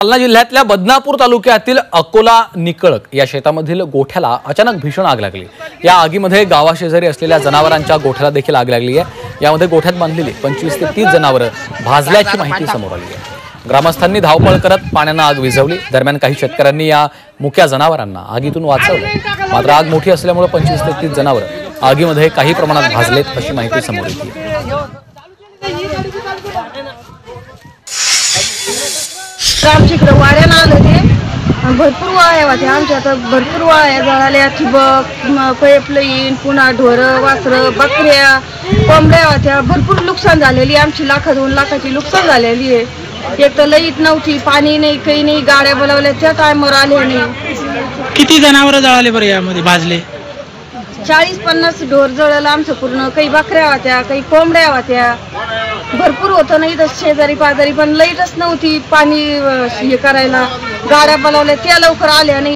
जालना जिल्ह्यातल्या बदनापूर तालुक्यातील अकोला निकळक या शेतामधील गोठ्याला अचानक भीषण आग लागली। या आगीमध्ये गावाशेजारी असलेल्या जनावरांच्या गोठ्याला देखील आग लागली आहे। यामध्ये गोठ्यात बांधलेली 25 ते 30 जनावरं भाजल्याची माहिती समोर आली आहे। ग्रामस्थांनी धावपळ करत पाण्याने आग विझवली। दरम्यान काही शेतकऱ्यांनी या मुक्या जनावरांना आगीतून वाचवले। मात्र आग मोठी असल्यामुळे 25 ते 30 जनावरं आगीमध्ये काही प्रमाणात भाजलेत अशी माहिती समोर येते। आमच्याकडे वाऱ्यानं आलं ते भरपूर वाया होत्या। आमच्या आता भरपूर वाया जळाल्या। ठिबक, पाईपलाईन, पुन्हा ढोरं, वासरं, बकऱ्या, कोंबड्या होत्या। भरपूर नुकसान झालेली आमची। 1-2 लाखाची नुकसान झालेली आहे। एक तर लाईट नव्हती, पाणी नाही, काही नाही। गाड्या बोलावल्या त्या टायमावर आले नाही। किती जनावर जळाले बरं यामध्ये भाजले? 40-50 ढोर जळलं आमचं पूर्ण। काही बकऱ्या होत्या, काही कोंबड्या होत्या। भरपूर होतं नाही तर शेजारी पाजारी, पण लाईटच नव्हती पाणी हे करायला। गाड्या बोलावल्या त्या लवकर आल्या नाही।